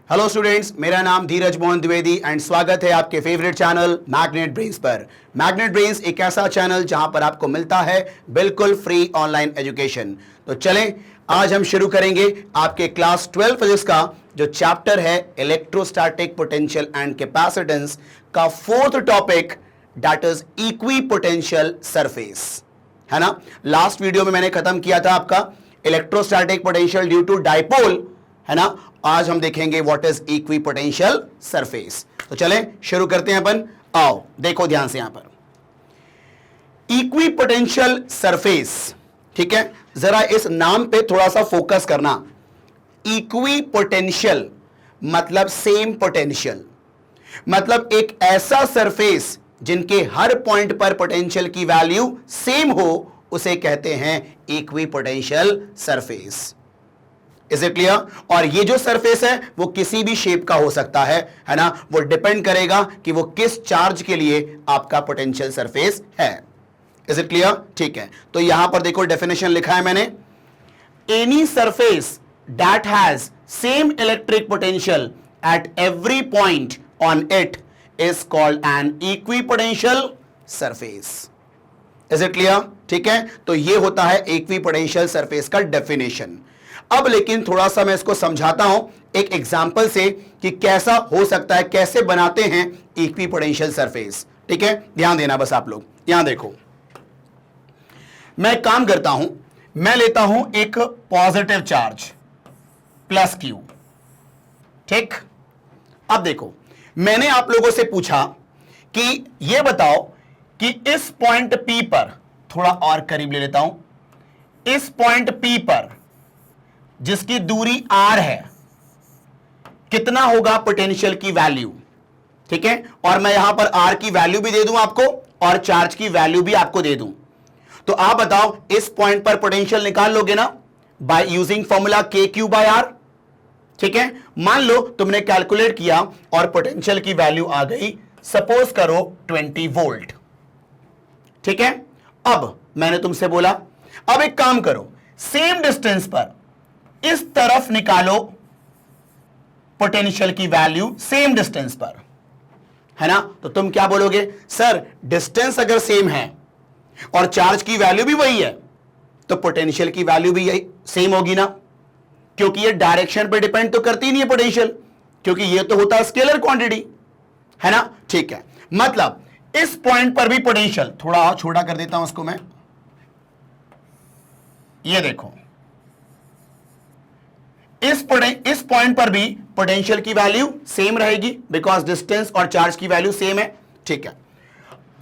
Hello students, मेरा नाम धीरज Mohan Dwivedi and स्वागत है आपके फेवरेट चैनल मैग्नेट ब्रेन्स पर। मैग्नेट ब्रेन्स एक ऐसा चैनल जहां पर आपको मिलता है बिल्कुल फ्री ऑनलाइन एजुकेशन। तो चलें, आज हम शुरू करेंगे आपके क्लास 12 फिजिक्स का जो चैप्टर है इलेक्ट्रोस्टैटिक पोटेंशियल एंड कैपेसिटेंस का fourth topic, that is equipotential surface, है ना। लास्ट वीडियो में मैंने खत्म किया था आपका electrostatic potential due to dipole, है ना। आज हम देखेंगे व्हाट इज इक्विपोटेंशियल सरफेस। तो चलें शुरू करते हैं अपन। आओ देखो ध्यान से यहां पर इक्विपोटेंशियल सरफेस, ठीक है। जरा इस नाम पे थोड़ा सा फोकस करना। इक्विपोटेंशियल मतलब सेम पोटेंशियल, मतलब एक ऐसा सरफेस जिनके हर पॉइंट पर पोटेंशियल की वैल्यू सेम हो, उसे कहते हैं equipotential surface. Is it clear? और ये जो सरफेस है वो किसी भी शेप का हो सकता है ना। वो डिपेंड करेगा कि वो किस चार्ज के लिए आपका पोटेंशियल सरफेस है। Is it clear? ठीक है, तो यहां पर देखो डेफिनेशन लिखा है मैंने, any surface that has same electric potential at every point on it is called an equipotential surface. Is it clear? ठीक है, तो ये होता है इक्विपोटेंशियल सरफेस का डेफिनेशन। अब लेकिन थोड़ा सा मैं इसको समझाता हूं एक एग्जांपल से कि कैसा हो सकता है, कैसे बनाते हैं इक्विपोटेंशियल सरफेस। ठीक है, ध्यान देना बस आप लोग। यहां देखो, मैं काम करता हूं, मैं लेता हूं एक पॉजिटिव चार्ज प्लस क्यू, ठीक। अब देखो, मैंने आप लोगों से पूछा कि यह बताओ कि इस पॉइंट P पर, थोड़ा और करीब ले लेता हूं, इस पॉइंट P पर जिसकी दूरी r है, कितना होगा पोटेंशियल की वैल्यू, ठीक है। और मैं यहां पर r की वैल्यू भी दे दूं आपको और चार्ज की वैल्यू भी आपको दे दूं। तो आप बताओ इस पॉइंट पर पोटेंशियल निकाल लोगे ना बाय यूजिंग फॉर्मूला KQ/R, ठीक है। मान लो तुमने कैलकुलेट किया और पोटेंशियल की वैल्यू आ गई, सपोज करो 20 वोल्ट, ठीक है। अब मैंने तुमसे बोला अब एक काम करो, सेम डिस्टेंस पर इस तरफ निकालो पोटेंशियल की वैल्यू, सेम डिस्टेंस पर, है ना। तो तुम क्या बोलोगे, सर डिस्टेंस अगर सेम है और चार्ज की वैल्यू भी वही है तो पोटेंशियल की वैल्यू भी यही सेम होगी ना, क्योंकि ये डायरेक्शन पे डिपेंड तो करती नहीं है पोटेंशियल, क्योंकि ये तो होता है स्केलर क्वांटिटी, है ना। ठीक है, मतलब इस पॉइंट पर भी पोटेंशियल, थोड़ा और छोटा कर देता हूं उसको मैं, ये देखो इस पॉइंट पर भी पोटेंशियल की वैल्यू सेम रहेगी बिकॉज डिस्टेंस और चार्ज की वैल्यू सेम है, ठीक है।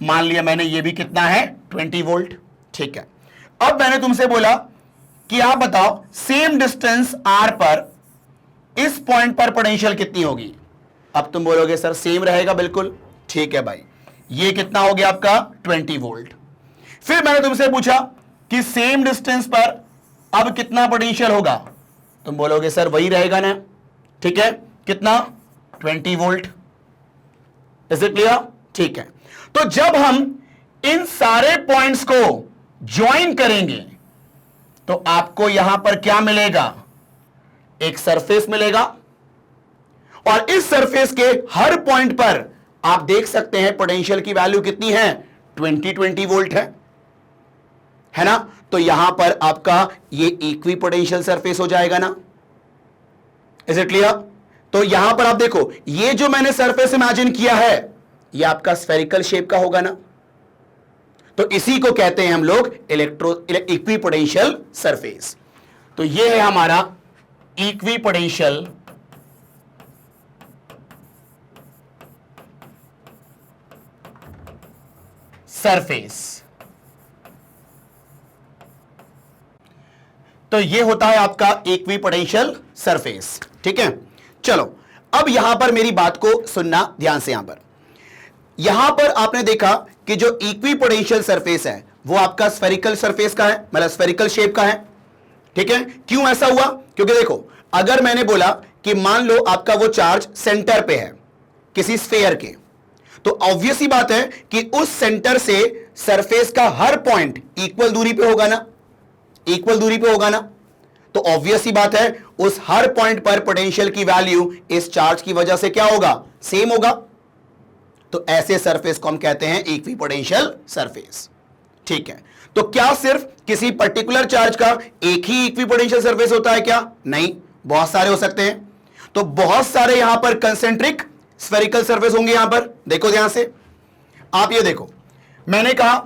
मान लिया मैंने ये भी कितना है 20 वोल्ट, ठीक है। अब मैंने तुमसे बोला कि आप बताओ सेम डिस्टेंस r पर इस पॉइंट पर पोटेंशियल कितनी होगी। अब तुम बोलोगे सर सेम रहेगा, बिल्कुल ठीक है भाई, ये कितना हो गया आपका 20 वोल्ट। फिर मैंने तुमसे पूछा कि सेम डिस्टेंस पर अब कितना पोटेंशियल होगा, तुम बोलोगे सर वही रहेगा ना, ठीक है, कितना 20 वोल्ट। Is it clear? ठीक है, तो जब हम इन सारे पॉइंट्स को ज्वाइन करेंगे तो आपको यहां पर क्या मिलेगा, एक सरफेस मिलेगा, और इस सरफेस के हर पॉइंट पर आप देख सकते हैं पोटेंशियल की वैल्यू कितनी है, 20 वोल्ट है ना। तो यहां पर आपका ये इक्विपोटेंशियल सरफेस हो जाएगा ना। Is it clear? तो यहां पर आप देखो, ये जो मैंने सरफेस इमेजिन किया है ये आपका स्फेरिकल शेप का होगा ना, तो इसी को कहते हैं हम लोग इक्विपोटेंशियल सरफेस। तो ये है हमारा इक्विपोटेंशियल सरफेस। तो ये होता है आपका इक्विपोटेंशियल सरफेस, ठीक है। चलो अब यहां पर मेरी बात को सुनना ध्यान से। यहां पर आपने देखा कि जो इक्विपोटेंशियल सरफेस है वो आपका स्फेरिकल सरफेस का है, मतलब स्फेरिकल शेप का है, ठीक है। क्यों ऐसा हुआ? क्योंकि देखो, अगर मैंने बोला कि मान लो आपका वो चार्ज सेंटर पे है किसी स्फेयर के, तो ऑब्वियस ही बात है कि उस सेंटर से सरफेस का हर पॉइंट इक्वल दूरी पे होगा ना, इक्वल दूरी पे होगा ना। तो ऑब्वियस ही बात है उस हर पॉइंट पर पोटेंशियल की वैल्यू इस चार्ज की वजह से क्या होगा, सेम होगा। तो ऐसे सरफेस को हम कहते हैं इक्विपोटेंशियल सरफेस। ठीक है, तो क्या सिर्फ किसी पर्टिकुलर चार्ज का एक ही इक्विपोटेंशियल सरफेस होता है क्या? नहीं, बहुत सारे हो सकते हैं। तो बहुत सारे यहां पर कंसेंट्रिक स्फेरिकल सरफेस होंगे। यहां पर देखो ध्यान से, आप ये देखो, मैंने कहा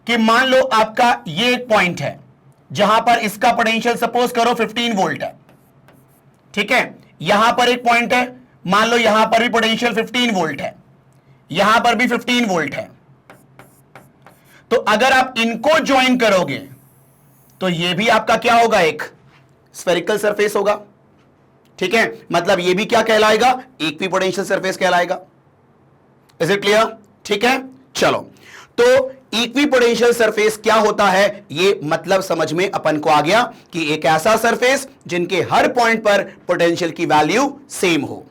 कि मान लो आपका ये एक पॉइंट है जहां पर इसका पोटेंशियल सपोज करो 15 वोल्ट है। ठीक है, यहां पर एक पॉइंट है, मान लो यहां पर भी पोटेंशियल 15 वोल्ट है, यहां पर भी 15 वोल्ट है। तो अगर आप इनको ज्वाइन करोगे तो ये भी आपका क्या होगा, एक स्फेरिकल सरफेस होगा। ठीक है, मतलब ये भी क्या कहलाएगा, इक्विपोटेंशियल सरफेस कहलाएगा। Is it clear? ठीक है, चलो, तो इक्विपोटेंशियल सरफेस क्या होता है, ये मतलब समझ में अपन को आ गया कि एक ऐसा सरफेस जिनके हर पॉइंट पर पोटेंशियल की वैल्यू सेम हो।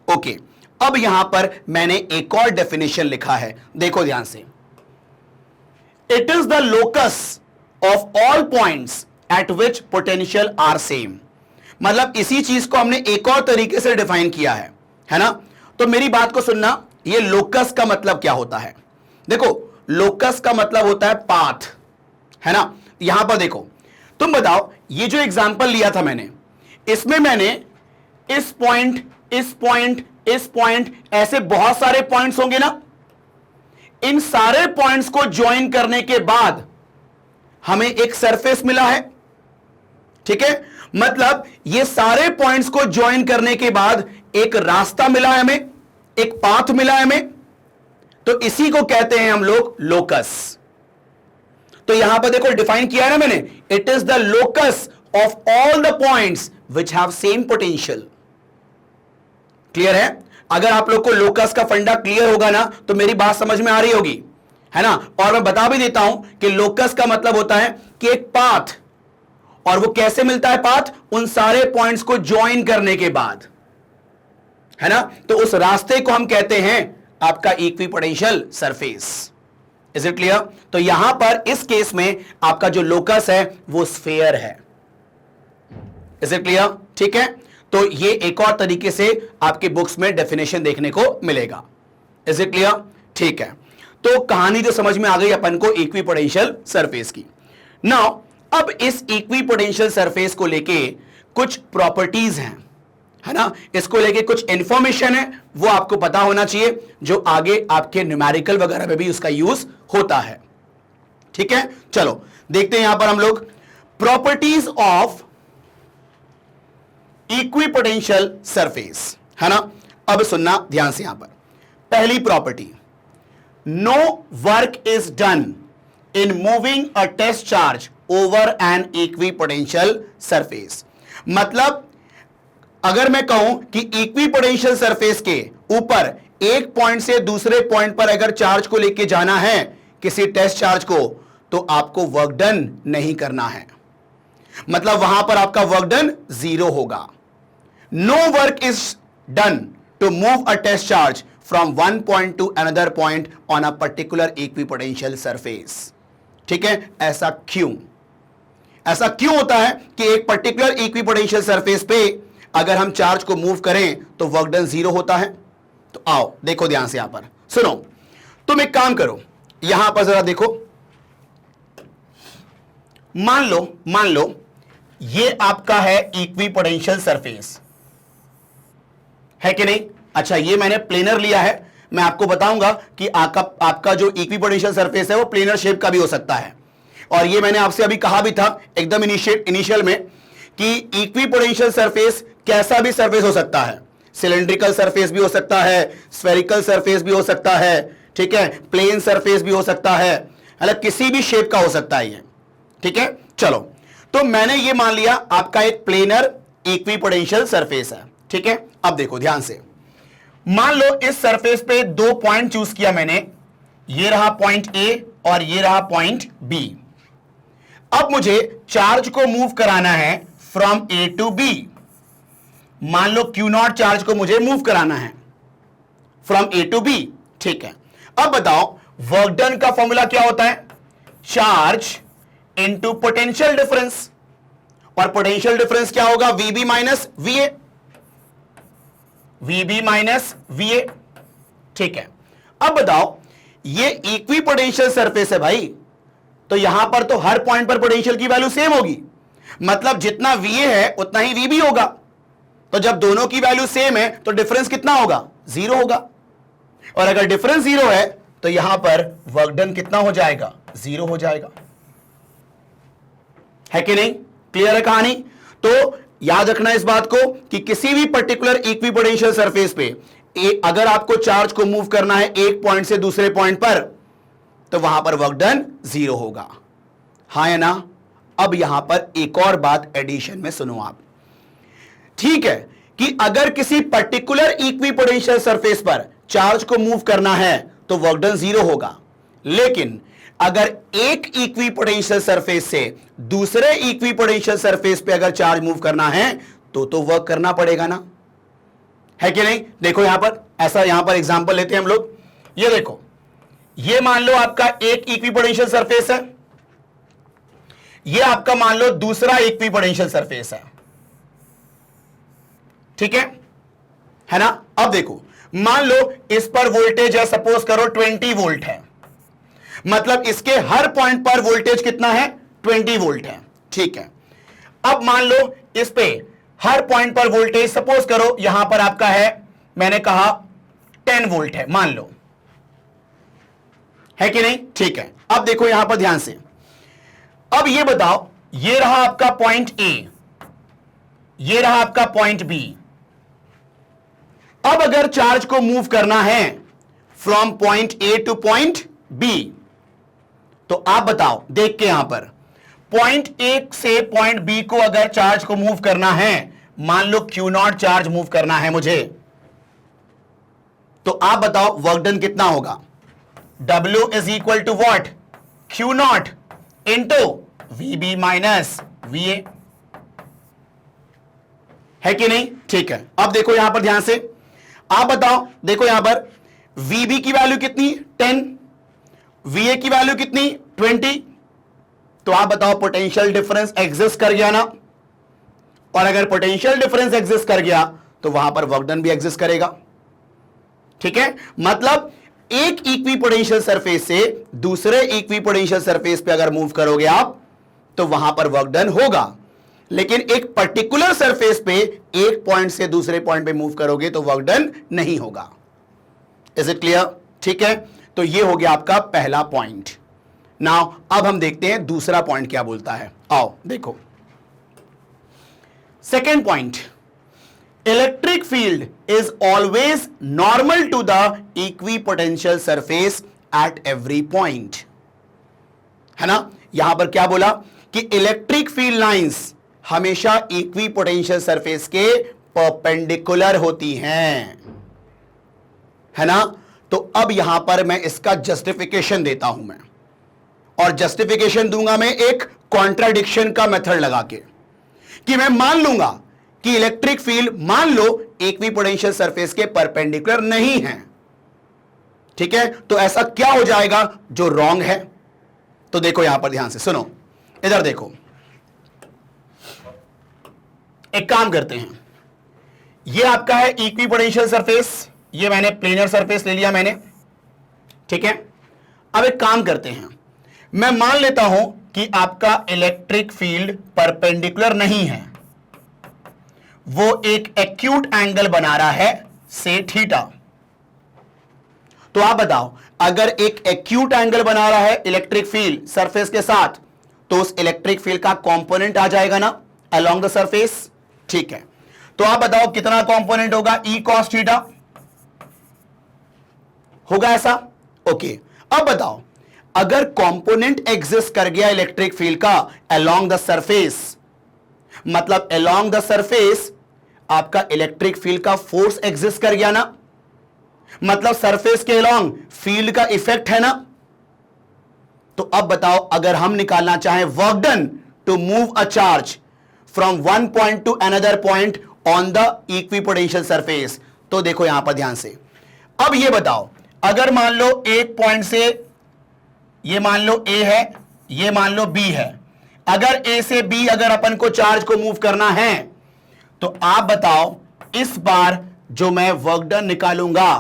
ओके, अब यहां पर मैंने एक और डेफिनेशन लिखा है, देखो ध्यान से। It is the locus of all points at which potential are same. मतलब इसी चीज को हमने एक और तरीके से डिफाइन किया है ना। तो मेरी बात को सुनना, ये लोकस का मतलब क्या होता है? देखो, लोकस का मतलब होता है पाथ, है ना। यहां पर देखो, तुम बताओ, ये जो एग्जांपल लिया था मैंने, इसमें मैंने इस पॉइंट, इस पॉइंट, इस पॉइंट, ऐसे बहुत सारे पॉइंट्स होंगे ना। इन सारे पॉइंट्स को ज्वाइन करने के बाद हमें एक सरफेस मिला है। ठीक है, मतलब ये सारे पॉइंट्स को ज्वाइन करने के बाद एक रास्ता मिला है हमें, एक पाथ मिला है हमें। तो इसी को कहते हैं हम लोग लोकस। तो यहां पर देखो डिफाइन किया है ना मैंने, it is the locus of all the points which have same potential. Clear है? अगर आप लोग को लोकस का फंडा क्लियर होगा ना तो मेरी बात समझ में आ रही होगी, है ना। और मैं बता भी देता हूं कि लोकस का मतलब होता है कि एक पाथ, और वो कैसे मिलता है पाथ, उन सारे पॉइंट्स को ज्वाइन करने के बाद, है ना। तो उस रास्ते को हम कहते हैं आपका equipotential surface. Is it clear? तो यहां पर इस केस में आपका जो लोकस है वो स्फीयर है। Is it clear? ठीक है, तो ये एक और तरीके से आपके बुक्स में डेफिनेशन देखने को मिलेगा। Is it clear? ठीक है, तो कहानी जो समझ में आ गई अपन को इक्विपोटेंशियल सरफेस की। नाउ अब इस इक्विपोटेंशियल सरफेस को लेके कुछ प्रॉपर्टीज हैं, है ना। इसको लेके कुछ इंफॉर्मेशन है, वो आपको पता होना चाहिए, जो आगे आपके न्यूमेरिकल वगैरह में भी उसका यूज होता है। ठीक है, चलो देखते हैं यहां पर हम लोग प्रॉपर्टीज ऑफ इक्विपोटेंशियल सरफेस, है ना। अब सुनना ध्यान से, यहां पर पहली property, no work is done in moving a test charge over an equipotential surface. मतलब अगर मैं कहूं कि इक्विपोटेंशियल सरफेस के ऊपर एक पॉइंट से दूसरे पॉइंट पर अगर चार्ज को लेके जाना है, किसी टेस्ट चार्ज को, तो आपको वर्क डन नहीं करना है। मतलब वहां पर आपका वर्क डन 0 होगा। No work is done to move a test charge from one point to another point on a particular equipotential surface. ठीक है, ऐसा क्यों होता है कि एक पर्टिकुलर इक्विपोटेंशियल सरफेस पे अगर हम चार्ज को मूव करें तो वर्क डन 0 होता है? तो आओ देखो ध्यान से, यहां पर सुनो। तुम एक काम करो, यहां पर जरा देखो, मान लो ये आपका है इक्विपोटेंशियल सरफेस, है कि नहीं। अच्छा, ये मैंने प्लेनर लिया है, मैं आपको बताऊंगा कि आपका जो इक्विपोटेंशियल सरफेस है वो प्लेनर शेप का भी हो सकता है। और ये मैंने आपसे अभी कहा भी था एकदम इनिशियल में कि इक्विपोटेंशियल सरफेस कैसा भी सरफेस हो सकता है। सिलेंड्रिकल सरफेस भी हो सकता है, स्फेरिकल सरफेस भी हो सकता है, ठीक है, प्लेन सरफेस भी हो सकता है, मतलब किसी भी शेप का हो सकता है ये। ठीक है, चलो, तो मैंने ये मान लिया आपका एक प्लेनर इक्विपोटेंशियल सरफेस है। ठीक है, अब देखो ध्यान से, मान लो इस सरफेस पे 2 पॉइंट चूज किया मैंने, ये रहा पॉइंट ए और ये रहा पॉइंट बी। अब मुझे चार्ज को मूव कराना है फ्रॉम ए टू बी। मान लो Q0 चार्ज को मुझे मूव कराना है फ्रॉम ए टू बी। ठीक है, अब बताओ वर्क डन का फॉर्मूला क्या होता है? Charge into potential difference. और पोटेंशियल डिफरेंस क्या होगा, वीबी माइनस वीए, वीबी माइनस वीए। ठीक है, अब बताओ ये इक्वी पोटेंशियल सरफेस है भाई, तो यहां पर तो हर पॉइंट पर पोटेंशियल की वैल्यू सेम होगी, मतलब जितना वीए है उतना ही वीबी होगा। तो जब दोनों की वैल्यू सेम है तो डिफरेंस कितना होगा, जीरो होगा। और अगर डिफरेंस जीरो है तो यहां पर वर्क डन कितना हो जाएगा, जीरो हो जाएगा, है कि नहीं? क्लियर है कहानी? तो याद रखना इस बात को कि किसी भी पर्टिकुलर इक्विपोटेंशियल सरफेस पे अगर आपको चार्ज को मूव करना है एक पॉइंट से दूसरे पॉइंट पर, तो वहां पर वर्क डन जीरो होगा, हां या ना? अब यहां पर एक और बात एडिशन में सुनो आप, ठीक है, कि अगर किसी पर्टिकुलर इक्विपोटेंशियल सरफेस पर चार्ज को मूव करना है तो वर्क डन जीरो होगा, लेकिन अगर एक इक्विपोटेंशियल सरफेस से दूसरे इक्विपोटेंशियल सरफेस पे अगर चार्ज मूव करना है तो वर्क करना पड़ेगा ना, है कि नहीं? देखो यहां पर ऐसा, यहां पर एग्जांपल लेते हैं हम लोग। ये देखो, ये मान लो आपका एक इक्विपोटेंशियल सरफेस है, ये आपका मान लो दूसरा इक्विपोटेंशियल सरफेस है, ठीक है ना? अब देखो, मान लो इस पर वोल्टेज है, सपोज करो 20 वोल्ट है, मतलब इसके हर पॉइंट पर वोल्टेज कितना है, 20 वोल्ट है, ठीक है। अब मान लो इस पे हर पॉइंट पर वोल्टेज सपोज करो यहां पर आपका है, मैंने कहा 10 वोल्ट है, मान लो, है कि नहीं? ठीक है, अब देखो यहां पर ध्यान से, अब ये बताओ, ये रहा आपका पॉइंट ए, ये रहा आपका पॉइंट बी। अब अगर चार्ज को मूव करना है from point A to point B, तो आप बताओ, देख के यहां पर पॉइंट ए से पॉइंट बी को अगर चार्ज को मूव करना है, मान लो क्यू नॉट चार्ज मूव करना है मुझे, तो आप बताओ वर्क डन कितना होगा, W is equal to what, q nought into VB minus VA, है कि नहीं? ठीक है, अब देखो यहां पर ध्यान से, आप बताओ, देखो यहां पर वीबी की वैल्यू कितनी, 10, वीए की वैल्यू कितनी, 20, तो आप बताओ पोटेंशियल डिफरेंस एग्जिस्ट कर गया ना? और अगर पोटेंशियल डिफरेंस एग्जिस्ट कर गया तो वहां पर वर्क डन भी एग्जिस्ट करेगा, ठीक है? मतलब एक इक्विपोटेंशियल सरफेस से दूसरे इक्विपोटेंशियल सरफेस पे अगर मूव करोगे आप तो वहां पर वर्क डन होगा, लेकिन एक पर्टिकुलर सरफेस पे एक पॉइंट से दूसरे पॉइंट पे मूव करोगे तो वर्क डन नहीं होगा। Is it clear? ठीक है, तो ये हो गया आपका पहला पॉइंट। नाउ अब हम देखते हैं दूसरा पॉइंट क्या बोलता है, आओ देखो। Second point, electric field is always normal to the equipotential surface at every point, है ना? यहां पर क्या बोला कि इलेक्ट्रिक फील्ड लाइंस हमेशा इक्विपोटेंशियल सरफेस के परपेंडिकुलर होती हैं, है ना? तो अब यहां पर मैं इसका जस्टिफिकेशन देता हूं मैं, और जस्टिफिकेशन दूंगा मैं एक कॉन्ट्राडिक्शन का मेथड लगा के, कि मैं मान लूंगा कि इलेक्ट्रिक फील्ड मान लो इक्विपोटेंशियल सरफेस के परपेंडिकुलर नहीं है, ठीक है? तो ऐसा क्या हो जाएगा जो रॉन्ग है? तो देखो यहां पर ध्यान से सुनो, इधर देखो, एक काम करते हैं, ये आपका है इक्विपोटेंशियल सरफेस, ये मैंने प्लेनर सरफेस ले लिया मैंने, ठीक है? अब एक काम करते हैं, मैं मान लेता हूं कि आपका इलेक्ट्रिक फील्ड परपेंडिकुलर नहीं है, वो एक एक्यूट एंगल बना रहा है से थीटा। तो आप बताओ, अगर एक एक्यूट एंगल बना रहा है इलेक्ट्रिक फील्ड सरफेस के साथ, तो उस इलेक्ट्रिक फील्ड का कंपोनेंट आ जाएगा ना अलोंग द सरफेस, ठीक है? तो आप बताओ कितना कंपोनेंट होगा, ई कॉस थीटा होगा, ऐसा? ओके, अब बताओ, अगर कंपोनेंट एग्जिस्ट कर गया इलेक्ट्रिक फील्ड का अलोंग द सरफेस, मतलब अलोंग द सरफेस आपका इलेक्ट्रिक फील्ड का फोर्स एग्जिस्ट कर गया ना, मतलब सरफेस के अलोंग फील्ड का इफेक्ट है ना? तो अब बताओ, अगर हम निकालना चाहें work done to move a charge from one point to another point on the equipotential surface, तो देखो यहां पर ध्यान से, अब ये बताओ, अगर मान लो एक पॉइंट से, ये मान लो ए है, ये मान लो बी है, अगर ए से बी अगर अपन को चार्ज को मूव करना है तो आप बताओ इस बार जो मैं वर्क डन निकालूंगा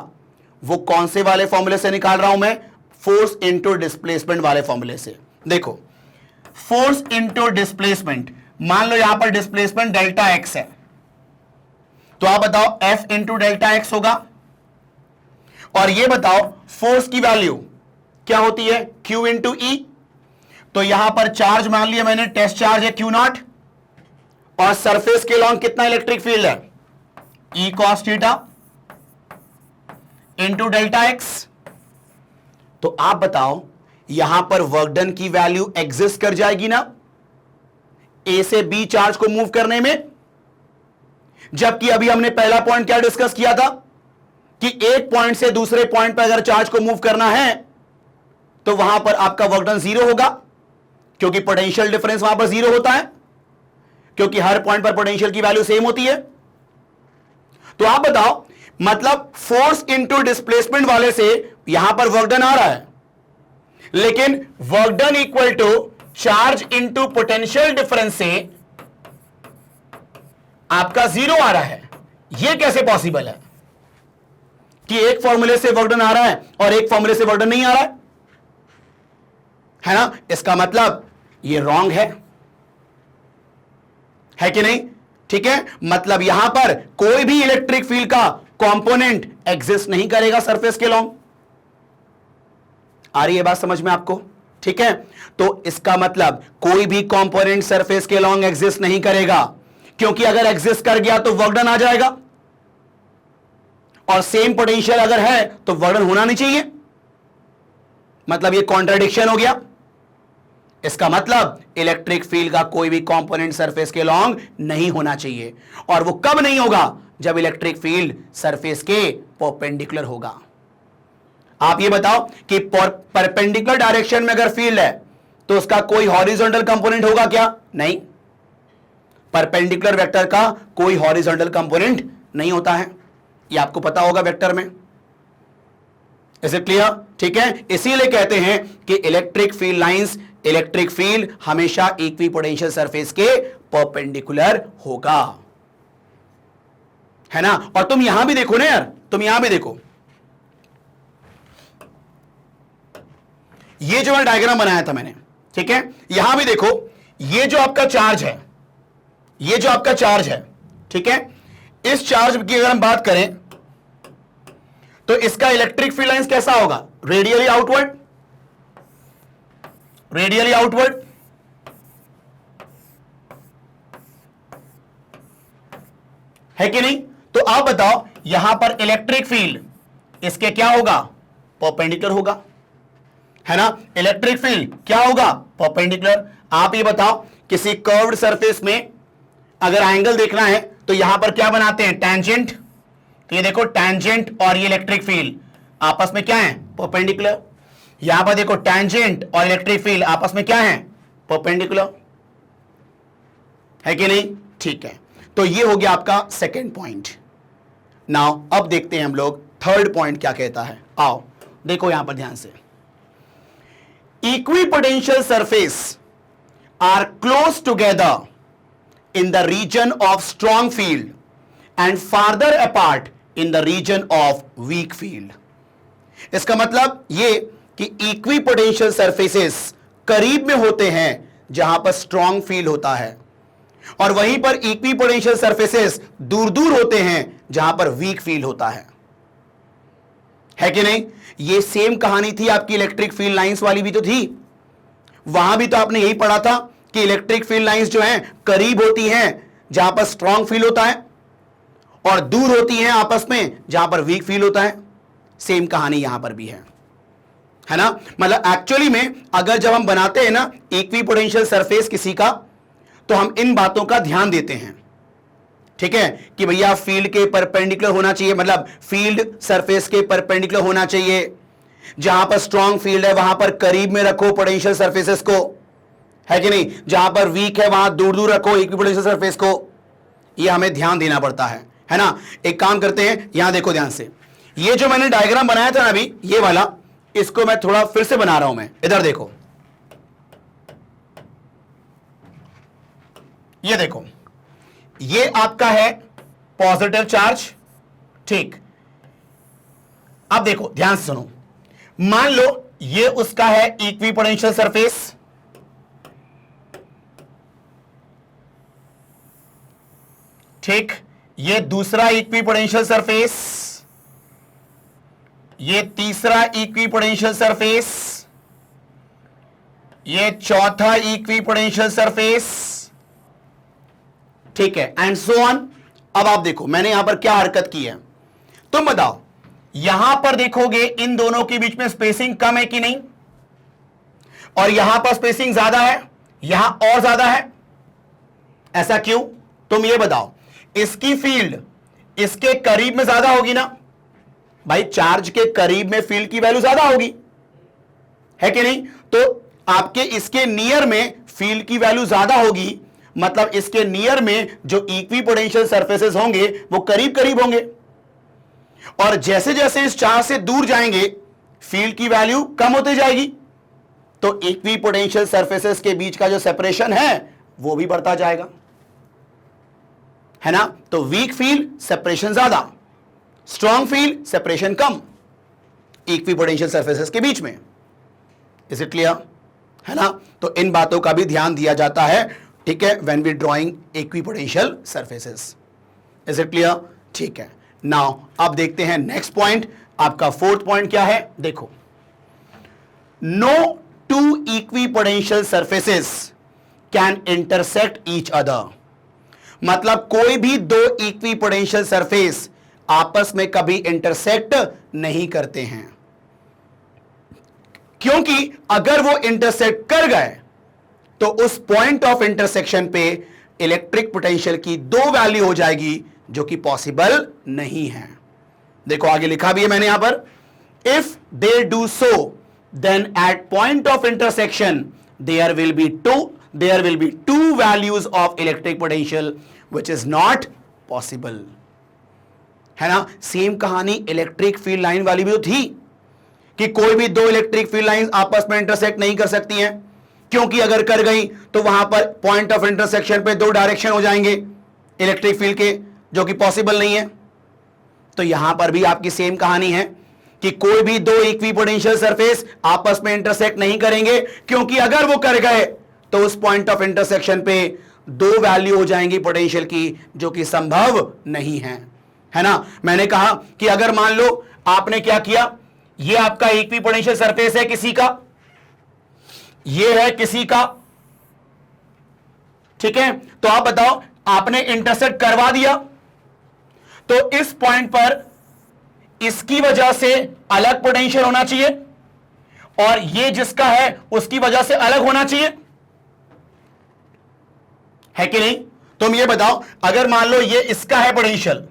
वो कौन से वाले फॉर्मूले से निकाल रहा हूं मैं? फोर्स इनटू डिस्प्लेसमेंट वाले फॉर्मूले से। देखो फोर्स इनटू डिस्प्लेसमेंट, मान लो यहां पर डिस्प्लेसमेंट डेल्टा एक्स है, तो आप बताओ एफ इंटू डेल्टा एक्स होगा। और ये बताओ फोर्स की वैल्यू क्या होती है? क्यू इंटू ई। तो यहां पर चार्ज मान लिया मैंने, टेस्ट चार्ज है क्यू नॉट, और सरफेस के लॉन्ग कितना इलेक्ट्रिक फील्ड है? E cos theta into delta x. तो आप बताओ यहां पर वर्क डन की वैल्यू एग्जिस्ट कर जाएगी ना ए से बी चार्ज को मूव करने में? जबकि अभी हमने पहला पॉइंट क्या डिस्कस किया था कि एक पॉइंट से दूसरे पॉइंट पर अगर चार्ज को मूव करना है तो वहां पर आपका वर्क डन जीरो होगा, क्योंकि पोटेंशियल डिफरेंस वहां पर जीरो होता है, क्योंकि हर पॉइंट पर पोटेंशियल की वैल्यू सेम होती है। तो आप बताओ मतलब फोर्स इनटू डिस्प्लेसमेंट वाले से यहां पर वर्क डन आ रहा है, लेकिन work done equal to charge into potential difference से आपका जीरो आ रहा है। यह कैसे पॉसिबल है कि एक फॉर्मूले से वर्क डन आ रहा है और एक फॉर्मूले से वर्क डन नहीं आ रहा है ना? इसका मतलब यह रॉन्ग है कि नहीं? ठीक है, मतलब यहां पर कोई भी इलेक्ट्रिक फील्ड का कंपोनेंट एग्जिस्ट नहीं करेगा सरफेस के लॉन्ग। आ रही है बात समझ में आपको? ठीक है, तो इसका मतलब कोई भी कंपोनेंट सरफेस के लॉन्ग एग्जिस्ट नहीं करेगा, क्योंकि अगर एग्जिस्ट कर गया तो वर्क डन आ जाएगा, और सेम पोटेंशियल अगर है तो वर्क डन होना नहीं चाहिए। मतलब ये कॉन्ट्राडिक्शन हो गया। इसका मतलब इलेक्ट्रिक फील्ड का कोई भी कंपोनेंट सरफेस के लॉन्ग नहीं होना चाहिए, और वो कब नहीं होगा? जब इलेक्ट्रिक फील्ड सरफेस के परपेंडिकुलर होगा। आप ये बताओ कि परपेंडिकुलर डायरेक्शन में अगर फील्ड है तो उसका कोई हॉरिजॉन्टल कंपोनेंट होगा क्या? नहीं, परपेंडिकुलर वेक्टर का कोई हॉरिजॉन्टल कंपोनेंट नहीं होता है, ये आपको पता होगा वेक्टर में। Is it clear? ठीक है, इसीलिए कहते हैं कि electric field lines, electric field हमेशा इक्विपोटेंशियल सरफेस के परपेंडिकुलर होगा, है ना? और तुम यहां भी देखो ना यार, तुम यहां भी देखो, ये जो मैं डायग्राम बनाया था मैंने, ठीक है, यहां भी देखो, ये जो आपका चार्ज है, ये जो आपका चार्ज है, ठीक है, इस चार्ज की अगर हम बात करें तो इसका इलेक्ट्रिक फील्ड लाइंस कैसा होगा? रेडियली आउटवर्ड, रेडियली आउटवर्ड, है कि नहीं? तो आप बताओ यहां पर इलेक्ट्रिक फील्ड इसके क्या होगा? परपेंडिकुलर होगा, है ना? इलेक्ट्रिक फील्ड क्या होगा? परपेंडिकुलर। आप ये बताओ किसी कर्व्ड सरफेस में अगर एंगल देखना है तो यहां पर क्या बनाते हैं? टैंजेंट। तो ये देखो टैंजेंट और ये इलेक्ट्रिक फील्ड आपस में क्या है? परपेंडिकुलर। यहां पर देखो टैंजेंट और इलेक्ट्रिक फील्ड आपस में क्या है? परपेंडिकुलर, है कि नहीं? ठीक है, तो ये हो गया आपका सेकेंड पॉइंट। नाउ अब देखते हैं हम लोग थर्ड पॉइंट क्या कहता है। आओ देखो यहां पर ध्यान से, equipotential surface are close together in the region of strong field and farther apart in the region of weak field। इसका मतलब ये कि इक्विपोटेंशियल सरफेसेस करीब में होते हैं जहां पर स्ट्रांग फील्ड होता है, और वहीं पर इक्विपोटेंशियल सरफेसेस दूर दूर होते हैं जहां पर वीक फील्ड होता है कि नहीं? ये सेम कहानी थी आपकी इलेक्ट्रिक फील्ड लाइंस वाली भी तो थी, वहां भी तो आपने यही पढ़ा था कि इलेक्ट्रिक फील्ड लाइंस जो हैं करीब होती हैं जहां पर स्ट्रांग फील्ड होता है, और दूर होती हैं आपस में जहां पर वीक फील्ड होता है। सेम कहानी यहां पर भी है ना? मतलब एक्चुअली में अगर जब हम बनाते हैं ना इक्विपोटेंशियल सरफेस किसी का, तो हम इन बातों का ध्यान देते हैं, ठीक है, कि भैया फील्ड के परपेंडिकुलर होना चाहिए, मतलब फील्ड सरफेस के परपेंडिकुलर होना चाहिए। जहां पर स्ट्रांग फील्ड है वहां पर करीब में रखो पोटेंशियल सरफेसेस को, है कि नहीं? जहां पर वीक है वहां दूर दूर रखो इक्विपोटेंशियल सरफेस को। ये हमें ध्यान देना पड़ता है ना? एक काम करते हैं, यहां देखो ध्यान से, ये जो मैंने डायग्राम बनाया था ना अभी, ये वाला, इसको मैं थोड़ा फिर से बना रहा हूं मैं। इधर देखो, ये देखो, ये आपका है पॉजिटिव चार्ज, ठीक। अब देखो ध्यान से सुनो, मान लो ये उसका है इक्विपोटेंशियल सरफेस, ठीक। ये दूसरा इक्विपोटेंशियल सरफेस, ये तीसरा इक्विपोटेंशियल सरफेस, ये चौथा इक्विपोटेंशियल सरफेस, ठीक है, एंड सो ऑन। अब आप देखो मैंने यहां पर क्या हरकत की है, तुम बताओ। यहां पर देखोगे इन दोनों के बीच में स्पेसिंग कम है कि नहीं, और यहां पर स्पेसिंग ज्यादा है, यहां और ज्यादा है, ऐसा क्यों? तुम ये बताओ। इसकी फील्ड इसके करीब में ज्यादा होगी ना भाई, चार्ज के करीब में फील्ड की वैल्यू ज्यादा होगी, है कि नहीं? तो आपके इसके नियर में फील्ड की वैल्यू ज्यादा होगी, मतलब इसके नियर में जो इक्विपोटेंशियल सरफेसेस होंगे वो करीब करीब होंगे, और जैसे जैसे इस चार्ज से दूर जाएंगे फील्ड की वैल्यू कम होती जाएगी, तो इक्विपोटेंशियल सरफेसेस के बीच का जो सेपरेशन है वो भी बढ़ता जाएगा, है ना? तो वीक फील्ड सेपरेशन ज्यादा, स्ट्रॉन्ग फील्ड सेपरेशन कम इक्विपोटेंशियल सरफेसेस के बीच में। Is it clear? है ना? तो इन बातों का भी ध्यान दिया जाता है, ठीक है, when we drawing equipotential surfaces. Is it clear? ठीक है। नाउ अब देखते हैं नेक्स्ट पॉइंट, आपका फोर्थ पॉइंट क्या है, देखो। No two equipotential surfaces can intersect each other, मतलब कोई भी दो इक्विपोटेंशियल सरफेस आपस में कभी इंटरसेक्ट नहीं करते हैं, क्योंकि अगर वो इंटरसेक्ट कर गए तो उस पॉइंट ऑफ इंटरसेक्शन पे इलेक्ट्रिक पोटेंशियल की दो वैल्यू हो जाएगी, जो कि पॉसिबल नहीं है। देखो आगे लिखा भी है मैंने यहां पर, if they do so then at point of intersection there will be two values of electric potential which is not possible, है ना? सेम कहानी इलेक्ट्रिक फील्ड लाइन वाली भी तो थी कि कोई भी दो इलेक्ट्रिक फील्ड लाइंस आपस में इंटरसेक्ट नहीं कर सकती हैं, क्योंकि अगर कर गई तो वहां पर पॉइंट ऑफ इंटरसेक्शन पे दो डायरेक्शन हो जाएंगे इलेक्ट्रिक फील्ड के, जो कि पॉसिबल नहीं है। तो यहां पर भी आपकी सेम कहानी है कि कोई भी दो इक्विपोटेंशियल सरफेस आपस में इंटरसेक्ट नहीं करेंगे, क्योंकि अगर वो कर गए तो उस पॉइंट ऑफ इंटरसेक्शन पे दो वैल्यू हो जाएंगी पोटेंशियल की, जो कि संभव नहीं है ना? मैंने कहा कि अगर मान लो आपने क्या किया, ये आपका इक्विपोटेंशियल सरफेस है किसी का, ये है किसी का, ठीक है, तो आप बताओ आपने इंटरसेक्ट करवा दिया, तो इस पॉइंट पर इसकी वजह से अलग पोटेंशियल होना चाहिए और ये जिसका है उसकी वजह से अलग होना चाहिए, है कि नहीं? तुम ये बताओ, अगर मान लो ये इसका है पोटेंशियल,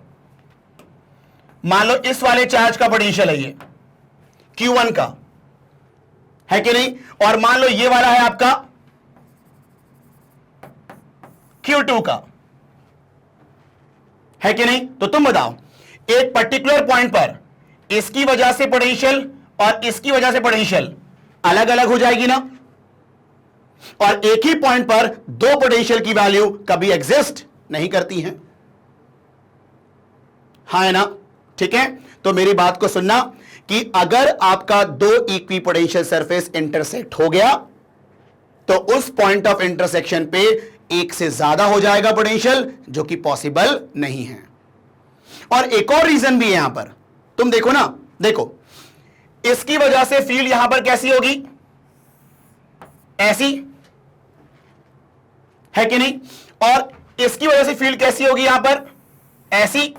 मान लो इस वाले चार्ज का पोटेंशियल है ये Q1 का, है कि नहीं, और मान लो ये वाला है आपका Q2 का, है कि नहीं? तो तुम बताओ एक पर्टिकुलर पॉइंट पर इसकी वजह से पोटेंशियल और इसकी वजह से पोटेंशियल अलग अलग हो जाएगी ना, और एक ही पॉइंट पर दो पोटेंशियल की वैल्यू कभी एग्जिस्ट नहीं करती हैं, हाँ है ना? ठीक है, तो मेरी बात को सुनना कि अगर आपका दो इक्विपोटेंशियल सरफेस इंटरसेक्ट हो गया तो उस पॉइंट ऑफ इंटरसेक्शन पे एक से ज्यादा हो जाएगा पोटेंशियल, जो कि पॉसिबल नहीं है। और एक और रीजन भी है यहां पर, तुम देखो ना, देखो इसकी वजह से फील्ड यहां पर कैसी होगी, ऐसी, है कि नहीं, और इसकी वजह से फील्ड कैसी होगी यहां पर, ऐसी,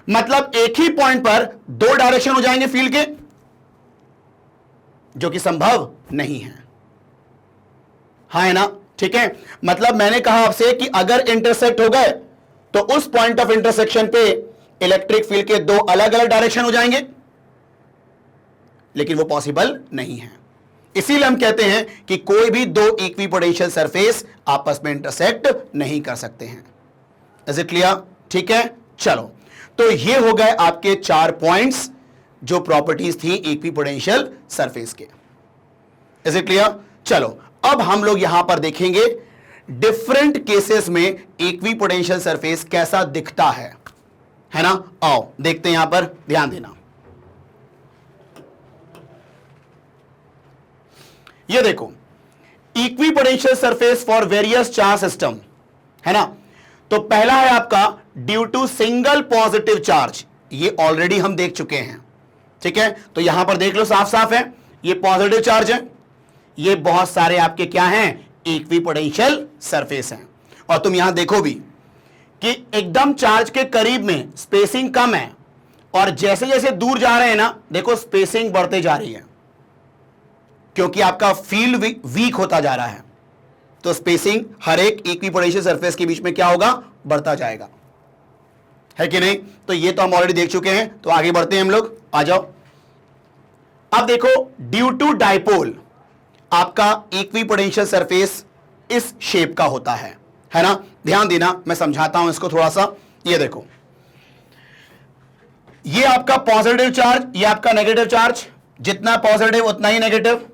मतलब एक ही पॉइंट पर दो डायरेक्शन हो जाएंगे फील्ड के, जो कि संभव नहीं है, हाँ है ना? ठीक है, मतलब मैंने कहा आपसे कि अगर इंटरसेक्ट हो गए तो उस पॉइंट ऑफ इंटरसेक्शन पे इलेक्ट्रिक फील्ड के दो अलग अलग डायरेक्शन हो जाएंगे, लेकिन वो पॉसिबल नहीं है। इसीलिए हम कहते हैं कि कोई भी दो इक्विपोटेंशियल सरफेस आपस में इंटरसेक्ट नहीं कर सकते हैं। Is it clear? ठीक है, चलो, तो ये हो गए आपके 4 पॉइंट्स जो प्रॉपर्टीज थी इक्विपोटेंशियल सरफेस के। Is it clear? चलो, अब हम लोग यहां पर देखेंगे डिफरेंट केसेस में इक्विपोटेंशियल सरफेस कैसा दिखता है ना? आओ देखते हैं, यहां पर ध्यान देना। ये देखो, equipotential surface for various charge system, है ना? तो पहला है आपका due to single positive charge, ये ऑलरेडी हम देख चुके हैं, ठीक है? तो यहां पर देख लो, साफ साफ है, ये पॉजिटिव चार्ज है, ये बहुत सारे आपके क्या हैं, इक्विपोटेंशियल सरफेस हैं। और तुम यहां देखो भी कि एकदम चार्ज के करीब में स्पेसिंग कम है, और जैसे जैसे दूर जा रहे हैं ना, देखो स्पेसिंग बढ़ते जा रही है, क्योंकि आपका फील्ड वीक होता जा रहा है। तो स्पेसिंग हर एक इक्विपोटेंशियल सरफेस के बीच में क्या होगा, बढ़ता जाएगा, है कि नहीं? तो ये तो हम ऑलरेडी देख चुके हैं, तो आगे बढ़ते हैं हम लोग, आ जाओ। अब देखो, ड्यू टू डाइपोल आपका इक्विपोटेंशियल सरफेस इस शेप का होता है ना? ध्यान देना, मैं समझाता हूं इसको थोड़ा सा। ये देखो, ये आपका पॉजिटिव चार्ज, ये आपका नेगेटिव चार्ज, जितना पॉजिटिव उतना ही नेगेटिव,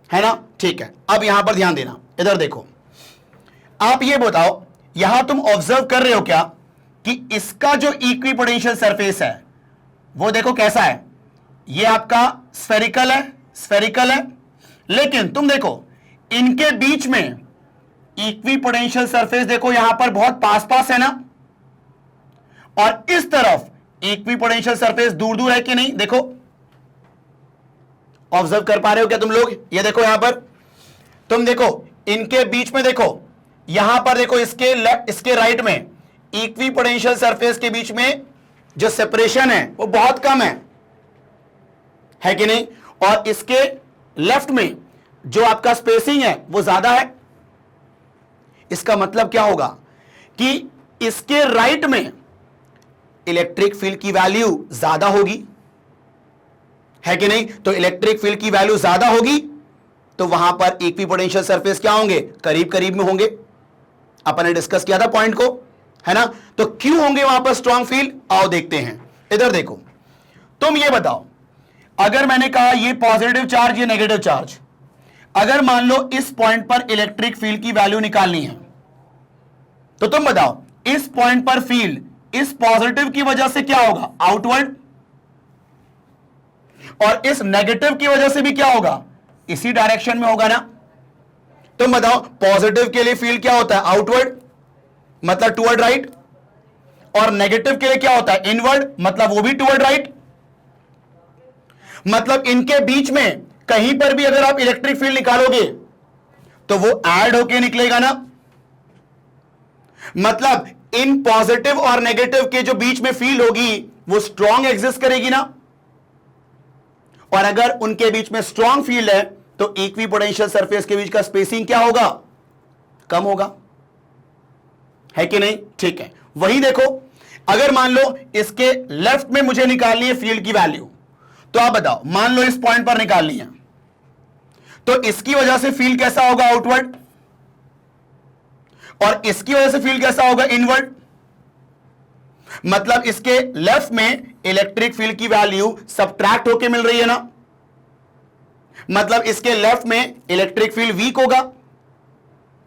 है ना? ठीक है, अब यहां पर ध्यान देना, इधर देखो, आप ये बताओ, यहां तुम ऑब्जर्व कर रहे हो क्या कि इसका जो इक्विपोटेंशियल सरफेस है वो देखो कैसा है, ये आपका स्फेरिकल है, स्फेरिकल है, लेकिन तुम देखो इनके बीच में इक्विपोटेंशियल सरफेस देखो यहां पर बहुत पास पास है ना, और इस तरफ इक्विपोटेंशियल सरफेस दूर दूर है कि नहीं? देखो, ऑब्जर्व कर पा रहे हो क्या तुम लोग? ये देखो यहां पर तुम देखो, इनके बीच में देखो, यहां पर देखो, इसके राइट में इक्विपोटेंशियल सरफेस के बीच में जो सेपरेशन है वो बहुत कम है कि नहीं? और इसके लेफ्ट में जो आपका स्पेसिंग है वो ज्यादा है। इसका मतलब क्या होगा कि इसके राइट में इलेक्ट्रिक फील्ड की वैल्यू ज्यादा होगी, है कि नहीं? तो इलेक्ट्रिक फील्ड की वैल्यू ज्यादा होगी तो वहां पर इक्विपोटेंशियल सरफेस क्या होंगे, करीब करीब में होंगे। अपन ने डिस्कस किया था पॉइंट को, है ना? तो क्यों होंगे वहां पर स्ट्रॉन्ग फील्ड? आओ देखते हैं, इधर देखो, तुम ये बताओ, अगर मैंने कहा ये पॉजिटिव चार्ज, ये नेगेटिव चार्ज, अगर मान लो इस पॉइंट पर इलेक्ट्रिक फील्ड की वैल्यू निकालनी है, तो तुम बताओ इस पॉइंट पर फील्ड इस पॉजिटिव की वजह से क्या होगा, आउटवर्ड, और इस नेगेटिव की वजह से भी क्या होगा, इसी डायरेक्शन में होगा ना? तुम बताओ, पॉजिटिव के लिए फील्ड क्या होता है, आउटवर्ड, मतलब टुवर्ड राइट, और नेगेटिव के लिए क्या होता है, इनवर्ड, मतलब वो भी टुवर्ड राइट। मतलब इनके बीच में कहीं पर भी अगर आप इलेक्ट्रिक फील्ड निकालोगे तो वो ऐड होके निकलेगा ना? मतलब इन पॉजिटिव और नेगेटिव के जो बीच में फील्ड होगी वो स्ट्रॉन्ग एग्जिस्ट करेगी ना? और अगर उनके बीच में स्ट्रॉन्ग फील्ड है तो इक्विपोटेंशियल सरफेस के बीच का स्पेसिंग क्या होगा, कम होगा, है कि नहीं? ठीक है, वही देखो, अगर मान लो इसके लेफ्ट में मुझे निकालनी है फील्ड की वैल्यू, तो आप बताओ, मान लो इस पॉइंट पर निकालनी है, तो इसकी वजह से फील्ड कैसा होगा, आउटवर्ड, और इसकी वजह से फील्ड कैसा होगा, इनवर्ड। मतलब इसके लेफ्ट में इलेक्ट्रिक फील्ड की वैल्यू सबट्रैक्ट होके मिल रही है ना? मतलब इसके लेफ्ट में इलेक्ट्रिक फील्ड वीक होगा,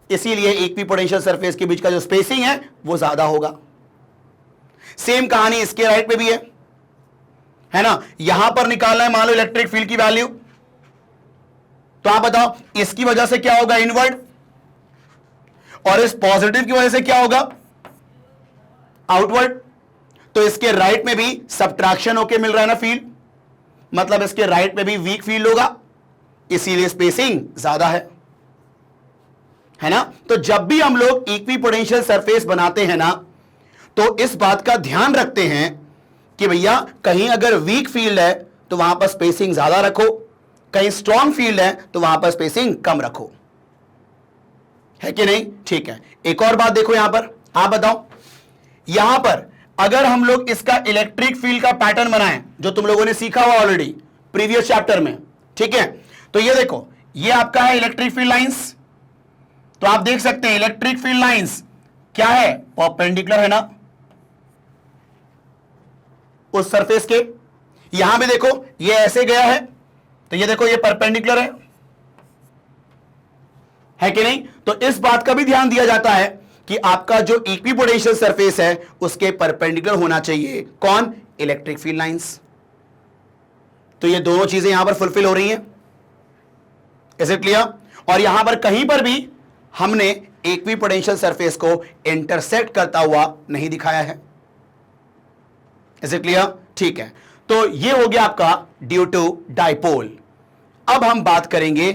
इसीलिए इक्विपोटेंशियल सरफेस के बीच का जो स्पेसिंग है वो ज्यादा होगा। सेम कहानी इसके राइट में भी है ना? यहां पर निकालना है मान लो इलेक्ट्रिक फील्ड की वैल्यू, तो आप बताओ इसकी वजह से क्या होगा, इनवर्ड, और इस पॉजिटिव की वजह से क्या होगा, आउटवर्ड। तो इसके राइट में भी सबट्रैक्शन होके मिल रहा है ना फील्ड, मतलब इसके राइट में भी वीक फील्ड होगा, इसीलिए स्पेसिंग ज्यादा है ना? तो जब भी हम लोग इक्विपोटेंशियल सरफेस बनाते हैं ना, तो इस बात का ध्यान रखते हैं कि भैया कहीं अगर वीक फील्ड है तो वहां पर स्पेसिंग ज्यादा रखो, कहीं स्ट्रॉन्ग फील्ड है तो वहां पर स्पेसिंग कम रखो, है कि नहीं? ठीक है, एक और बात देखो यहां पर, आप बताओ, यहां पर अगर हम लोग इसका इलेक्ट्रिक फील्ड का पैटर्न बनाएं, जो तुम लोगों ने सीखा हुआ ऑलरेडी प्रीवियस चैप्टर में, ठीक है? तो ये देखो, ये आपका है इलेक्ट्रिक फील्ड लाइंस, तो आप देख सकते हैं इलेक्ट्रिक फील्ड लाइंस क्या है, परपेंडिकुलर है ना उस सरफेस के। यहां भी देखो ये ऐसे गया है, तो ये देखो ये परपेंडिकुलर है कि नहीं? तो इस बात का भी ध्यान दिया जाता है कि आपका जो इक्विपोटेंशियल सरफेस है उसके परपेंडिकुलर होना चाहिए कौन? Electric field lines. तो ये दोनों चीजें यहां पर फुलफिल हो रही हैं। Is it clear? और यहां पर कहीं पर भी हमने इक्विपोटेंशियल सरफेस को इंटरसेक्ट करता हुआ नहीं दिखाया है। Is it clear? ठीक है, तो ये हो गया आपका ड्यू टू डाइपोल। अब हम बात करेंगे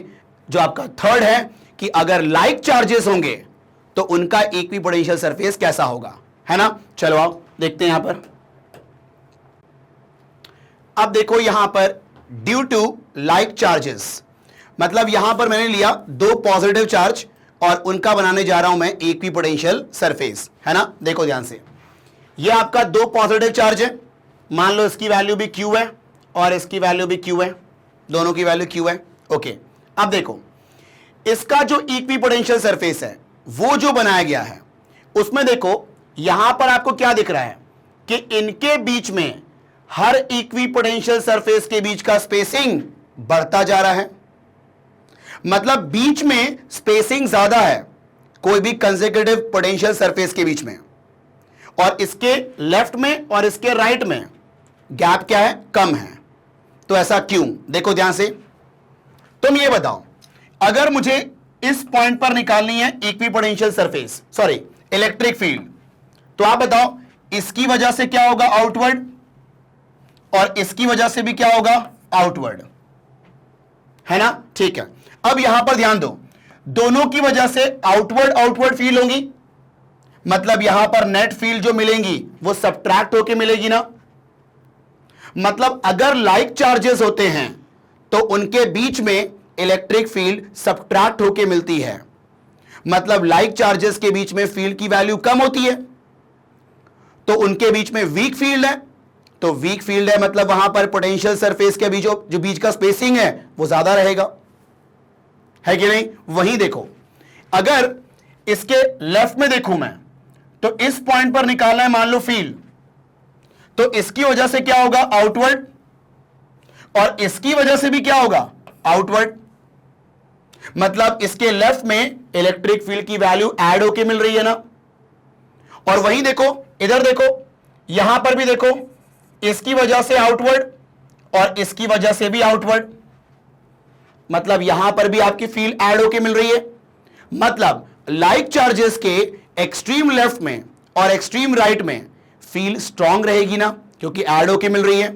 जो आपका थर्ड है कि अगर लाइक चार्जेस होंगे तो उनका इक्विपोटेंशियल सरफेस कैसा होगा, है ना? चलो आओ देखते हैं यहां पर। अब देखो यहां पर ड्यू टू लाइक चार्जेस, मतलब यहां पर मैंने लिया दो पॉजिटिव चार्ज और उनका बनाने जा रहा हूं मैं इक्विपोटेंशियल सरफेस, है ना? देखो ध्यान से, ये आपका दो पॉजिटिव चार्ज है, मान लो इसकी वैल्यू भी Q है और इसकी वैल्यू भी Q है, दोनों की वैल्यू Q है। ओके, अब देखो इसका जो इक्विपोटेंशियल सरफेस है वो जो बनाया गया है उसमें देखो यहां पर आपको क्या दिख रहा है कि इनके बीच में हर इक्विपोटेंशियल सरफेस के बीच का स्पेसिंग बढ़ता जा रहा है, मतलब बीच में स्पेसिंग ज्यादा है कोई भी कंसेक्यूटिव पोटेंशियल सरफेस के बीच में, और इसके लेफ्ट में और इसके राइट में गैप क्या है? कम है। तो ऐसा क्यों? देखो ध्यान से, तुम ये बताओ अगर मुझे इस पॉइंट पर निकालनी है equipotential surface, sorry electric field, तो आप बताओ इसकी वजह से क्या होगा? आउटवर्ड, और इसकी वजह से भी क्या होगा? आउटवर्ड, है ना? ठीक है, अब यहां पर ध्यान दो, दोनों की वजह से आउटवर्ड फील्ड होंगी, मतलब यहां पर नेट फील्ड जो मिलेंगी वो सबट्रैक्ट होके मिलेगी ना। मतलब अगर लाइक चार्जेस होते हैं तो उनके बीच में इलेक्ट्रिक फील्ड सबट्रैक्ट होके मिलती है, मतलब लाइक चार्जेस के बीच में फील्ड की वैल्यू कम होती है तो उनके बीच में वीक फील्ड है, तो वीक फील्ड है मतलब वहां पर पोटेंशियल सरफेस के बीच जो बीच का स्पेसिंग है वो ज्यादा रहेगा, है कि नहीं? वहीं देखो अगर इसके लेफ्ट में देखूं मैं तो इस पॉइंट पर निकालना है मान लो फील्ड, तो इसकी वजह से क्या होगा? आउटवर्ड, और इसकी वजह से भी क्या होगा? आउटवर्ड, मतलब इसके लेफ्ट में इलेक्ट्रिक फील्ड की वैल्यू ऐड होके मिल रही है ना। और वहीं देखो इधर देखो, यहां पर भी देखो इसकी वजह से आउटवर्ड और इसकी वजह से भी आउटवर्ड, मतलब यहां पर भी आपकी फील्ड ऐड होके मिल रही है। मतलब लाइक चार्जेस के एक्सट्रीम लेफ्ट में और एक्सट्रीम राइट में फील्ड स्ट्रांग रहेगी ना, क्योंकि ऐड होके मिल रही है।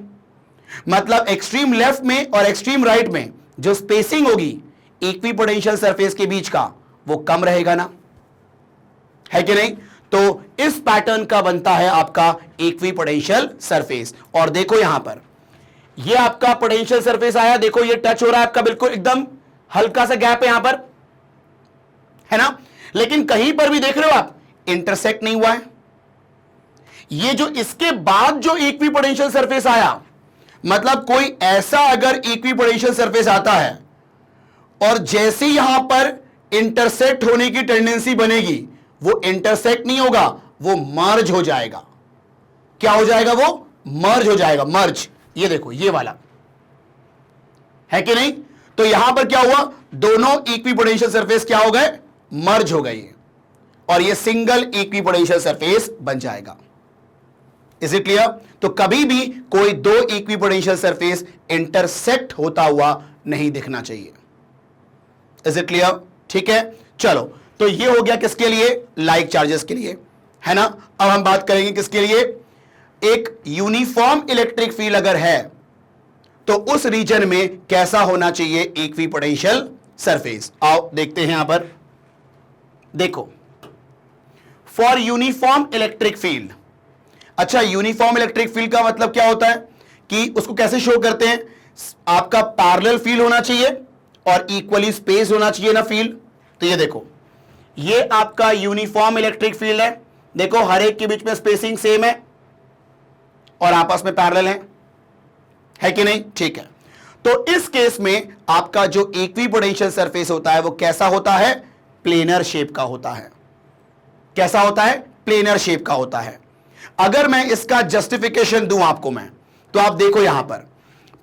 मतलब एक्सट्रीम लेफ्ट में और एक्सट्रीम राइट में जो स्पेसिंग होगी इक्विपोटेंशियल सरफेस के बीच का वो कम रहेगा ना, है कि नहीं? तो इस पैटर्न का बनता है आपका इक्विपोटेंशियल सरफेस। और देखो यहां पर ये आपका पोटेंशियल सरफेस आया, देखो ये टच हो रहा है आपका, बिल्कुल एकदम हल्का सा गैप है यहां पर, है ना? लेकिन कहीं पर भी देख रहे हो आप इंटरसेक्ट नहीं हुआ है। ये जो इसके बाद जो इक्विपोटेंशियल सरफेस आया, मतलब कोई ऐसा अगर इक्विपोटेंशियल सरफेस आता है और जैसे यहां पर इंटरसेक्ट होने की टेंडेंसी बनेगी, वो इंटरसेक्ट नहीं होगा, वो मर्ज हो जाएगा। क्या हो जाएगा? वो मर्ज हो जाएगा, मर्ज। ये देखो ये वाला, है कि नहीं? तो यहां पर क्या हुआ? दोनों इक्विपोटेंशियल सरफेस क्या हो गए? मर्ज हो गई, और ये सिंगल इक्विपोटेंशियल सरफेस बन जाएगा। Is it clear? तो कभी भी कोई दो इक्विपोटेंशियल सरफेस इंटरसेक्ट होता हुआ नहीं दिखना चाहिए। Is it clear? ठीक है, चलो, तो ये हो गया किसके लिए? लाइक चार्जेस के लिए, है ना? अब हम बात करेंगे किसके लिए? एक यूनिफॉर्म इलेक्ट्रिक फील्ड अगर है तो उस रीजन में कैसा होना चाहिए इक्विपोटेंशियल सरफेस? आओ देखते हैं यहां पर। देखो, फॉर यूनिफॉर्म इलेक्ट्रिक फील्ड, अच्छा यूनिफॉर्म इलेक्ट्रिक फील्ड का मतलब क्या होता है कि उसको कैसे शो करते हैं? आपका पैरेलल फील्ड होना चाहिए और इक्वली स्पेस होना चाहिए ना फील्ड। तो ये देखो, ये आपका यूनिफॉर्म इलेक्ट्रिक फील्ड है, देखो हर एक के बीच में स्पेसिंग सेम है और आपस में पैरेलल है कि नहीं? ठीक है, तो इस केस में आपका जो इक्विपोटेंशियल सरफेस होता है वो कैसा होता है? प्लेनर शेप का होता है। कैसा होता है? प्लेनर शेप का होता है। अगर मैं इसका जस्टिफिकेशन दूं आपको मैं, तो आप देखो यहां पर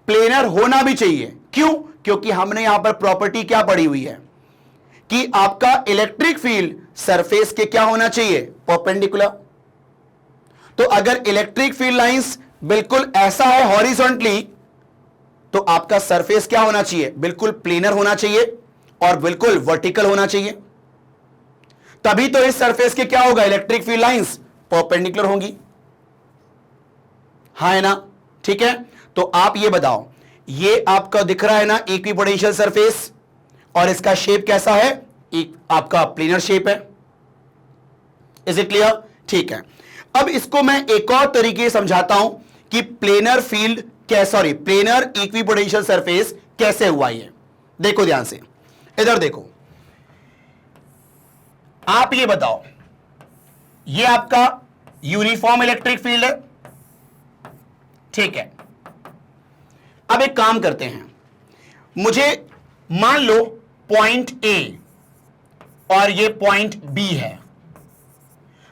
प्लेनर होना भी चाहिए। क्यों? क्योंकि हमने यहां पर प्रॉपर्टी क्या पढ़ी हुई है कि आपका इलेक्ट्रिक फील्ड सरफेस के क्या होना चाहिए, परपेंडिकुलर। तो अगर इलेक्ट्रिक फील्ड लाइंस बिल्कुल ऐसा है हॉरिजॉन्टली, तो आपका सरफेस क्या होना चाहिए, बिल्कुल प्लेनर होना चाहिए और बिल्कुल वर्टिकल होना चाहिए। तभी तो इस सरफेस के क्या होगा, इलेक्ट्रिक फील्ड लाइंस परपेंडिकुलर होंगी, हाँ है ना। ठीक है, तो आप ये बताओ, ये आपका दिख रहा है ना इक्विपोटेंशियल सरफेस, और इसका शेप कैसा है, एक आपका प्लेनर शेप है। Is it clear? ठीक है, अब इसको मैं एक और तरीके से समझाता हूं कि planar field sorry planar equipotential surface कैसे हुआ। ये देखो ध्यान से, इधर देखो, आप ये बताओ, ये आपका यूनिफॉर्म इलेक्ट्रिक फील्ड है, ठीक है। अब एक काम करते हैं, मुझे मान लो पॉइंट ए और ये पॉइंट बी है,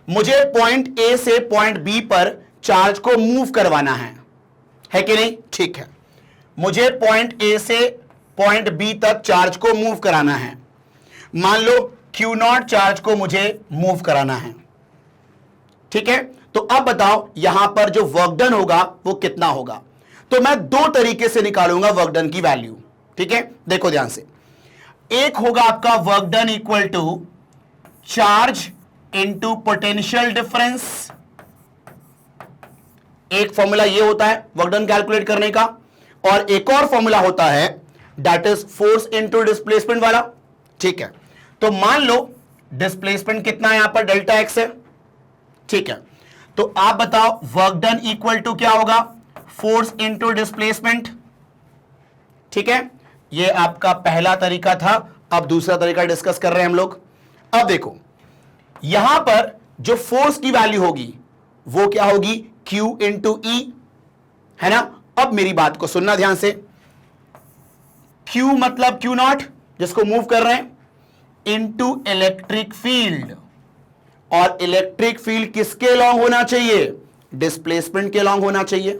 मुझे पॉइंट ए से पॉइंट बी पर चार्ज को मूव करवाना है कि नहीं? ठीक है, मुझे पॉइंट ए से पॉइंट बी तक चार्ज को मूव कराना है। मान लो Q0 चार्ज को मुझे मूव कराना है, ठीक है। तो अब बताओ यहां पर जो वर्क डन होगा वो कितना होगा। तो मैं दो तरीके से निकालूंगा वर्क डन की वैल्यू, ठीक है। देखो ध्यान से, एक होगा आपका work done equal to charge into potential difference. एक फॉर्मूला ये होता है वर्क डन कैलकुलेट करने का, और एक और फॉर्मूला होता है that is force into displacement वाला, ठीक है। तो मान लो डिस्प्लेसमेंट कितना है, यहां पर डेल्टा एक्स है, ठीक है। तो आप बताओ वर्क डन इक्वल टू क्या होगा, फोर्स इनटू डिस्प्लेसमेंट, ठीक है। ये आपका पहला तरीका था, अब दूसरा तरीका डिस्कस कर रहे हैं हम लोग। अब देखो यहां पर जो फोर्स की वैल्यू होगी वो क्या होगी, Q इंटू ई, है ना। अब मेरी बात को सुनना ध्यान से, Q मतलब Q0 जिसको मूव कर रहे हैं, इनटू इलेक्ट्रिक फील्ड, और इलेक्ट्रिक फील्ड किसके लॉन्ग होना चाहिए, डिस्प्लेसमेंट के लॉन्ग होना चाहिए।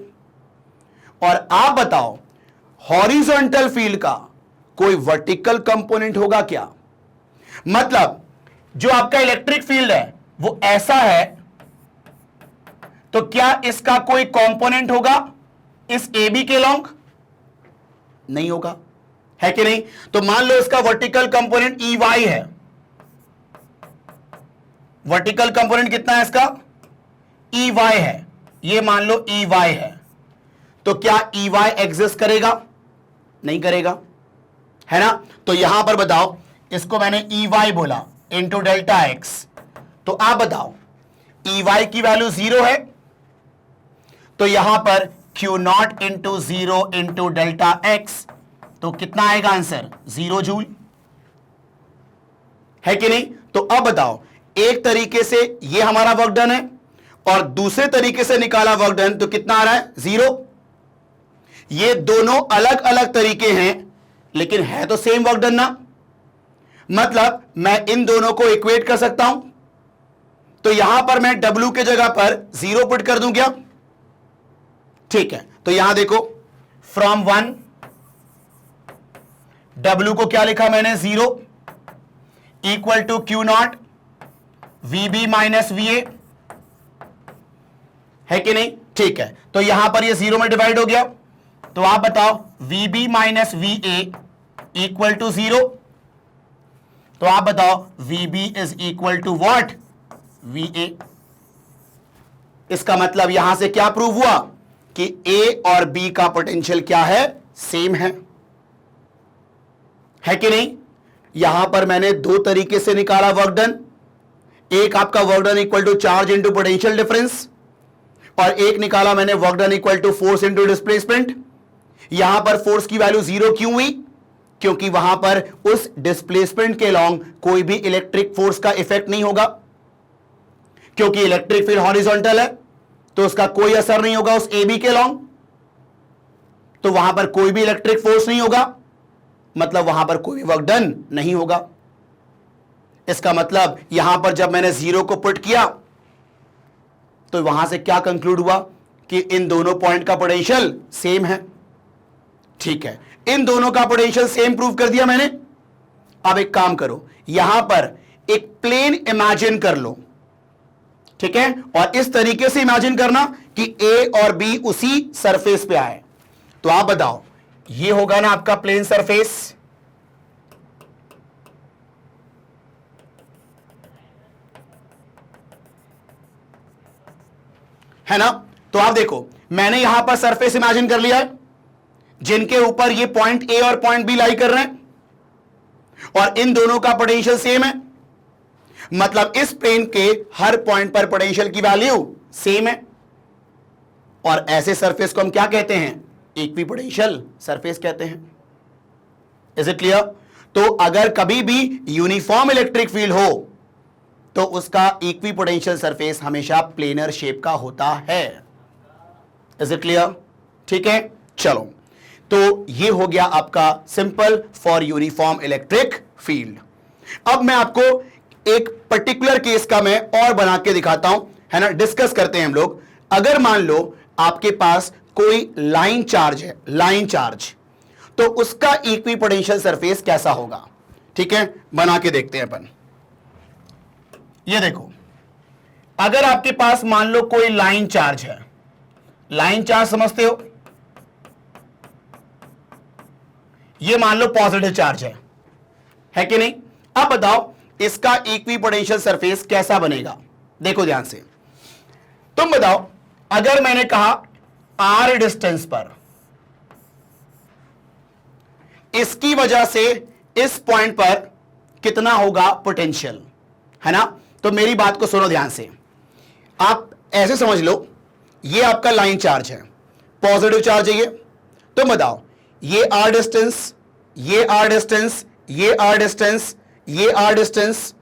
और आप बताओ हॉरिजॉन्टल फील्ड का कोई वर्टिकल कंपोनेंट होगा क्या? मतलब जो आपका इलेक्ट्रिक फील्ड है वो ऐसा है, तो क्या इसका कोई कंपोनेंट होगा इस ए बी के लॉन्ग? नहीं होगा, है कि नहीं। तो मान लो इसका वर्टिकल कंपोनेंट ई वाई है, वर्टिकल कंपोनेंट कितना है इसका, ई वाई है, ये मान लो ई वाई है। तो क्या ई वाई एग्जिस्ट करेगा? नहीं करेगा, है ना। तो यहां पर बताओ, इसको मैंने ई वाई बोला इंटू डेल्टा एक्स, तो आप बताओ ई वाई की वैल्यू 0 है, तो यहां पर Q0 into 0 into delta x, तो कितना आएगा आंसर, 0 जूल, है कि नहीं। तो अब बताओ, एक तरीके से ये हमारा वर्क डन है और दूसरे तरीके से निकाला वर्क डन, तो कितना आ रहा है, 0। ये दोनों अलग अलग तरीके हैं लेकिन है तो सेम वर्क डन ना। मतलब मैं इन दोनों को इक्वेट कर सकता हूं, तो यहां पर मैं W के जगह पर 0 पुट कर दूं क्या? ठीक है, तो यहां देखो फ्रॉम 1, W को क्या लिखा मैंने, 0 equal to Q0 VB minus VA, है कि नहीं? ठीक है, तो यहां पर ये 0 में डिवाइड हो गया, तो आप बताओ VB minus VA equal to 0, तो आप बताओ VB is equal to what, VA। इसका मतलब यहां से क्या प्रूव हुआ कि A और B का पोटेंशियल क्या है, सेम है कि नहीं। यहां पर मैंने दो तरीके से निकाला वर्क डन, एक आपका work done equal to charge into potential difference, और एक निकाला मैंने work done equal to force into displacement. यहां पर फोर्स की वैल्यू 0 क्यों हुई, क्योंकि वहां पर उस डिस्प्लेसमेंट के लॉन्ग कोई भी इलेक्ट्रिक फोर्स का इफेक्ट नहीं होगा, क्योंकि इलेक्ट्रिक फील्ड हॉरिजॉन्टल है तो उसका कोई असर नहीं होगा उस AB के लॉन्ग, तो वहां पर कोई भी इलेक्ट्रिक फोर्स नहीं होगा, मतलब वहां पर कोई भी वर्क डन नहीं होगा। इसका मतलब यहां पर जब मैंने 0 को पुट किया तो वहां से क्या कंक्लूड हुआ कि इन दोनों पॉइंट का पोटेंशियल सेम है। ठीक है, इन दोनों का पोटेंशियल सेम प्रूव कर दिया मैंने। अब एक काम करो, यहां पर एक प्लेन इमेजिन कर लो, ठीक है, और इस तरीके से इमेजिन करना कि ए और बी उसी सरफेस पे आए। तो आप बताओ, ये होगा ना आपका प्लेन सरफेस, है ना। तो आप देखो, मैंने यहां पर सरफेस इमेजिन कर लिया है जिनके ऊपर ये पॉइंट ए और पॉइंट बी लाई कर रहे हैं, और इन दोनों का पोटेंशियल सेम है, मतलब इस प्लेन के हर पॉइंट पर पोटेंशियल की वैल्यू सेम है। और ऐसे सरफेस को हम क्या कहते हैं? इक्विपोटेंशियल सरफेस कहते हैं। Is it clear? तो अगर कभी भी यूनिफॉर्म इलेक्ट्रिक फील्ड हो तो उसका इक्विपोटेंशियल सरफेस हमेशा प्लेनर शेप का होता है। Is it clear? ठीक है, चलो, तो ये हो गया आपका simple for uniform electric field. अब मैं आपको एक पर्टिकुलर केस का मैं और बना के दिखाता हूं, है ना, डिस्कस करते हैं हम लोग। अगर मान लो आपके पास कोई लाइन चार्ज है, लाइन चार्ज, तो उसका इक्विपोटेंशियल सरफेस कैसा होगा? ठीक है, बना के देखते हैं अपन। ये देखो, अगर आपके पास मान लो कोई लाइन चार्ज है, लाइन चार्ज समझते हो, ये मान लो पॉजिटिव चार्ज है कि नहीं? अब बताओ इसका इक्विपोटेंशियल सरफेस कैसा बनेगा? देखो ध्यान से, तुम बताओ, अगर मैंने कहा आर डिस्टेंस पर इसकी वजह से इस पॉइंट पर कितना होगा पोटेंशियल, है ना। तो मेरी बात को सुनो ध्यान से, आप ऐसे समझ लो, ये आपका लाइन चार्ज है, पॉजिटिव चार्ज है ये। तो बताओ, ये आर डिस्टेंस, ये आर डिस्टेंस, ये आर डिस्टेंस, ये आर डिस्टेंस,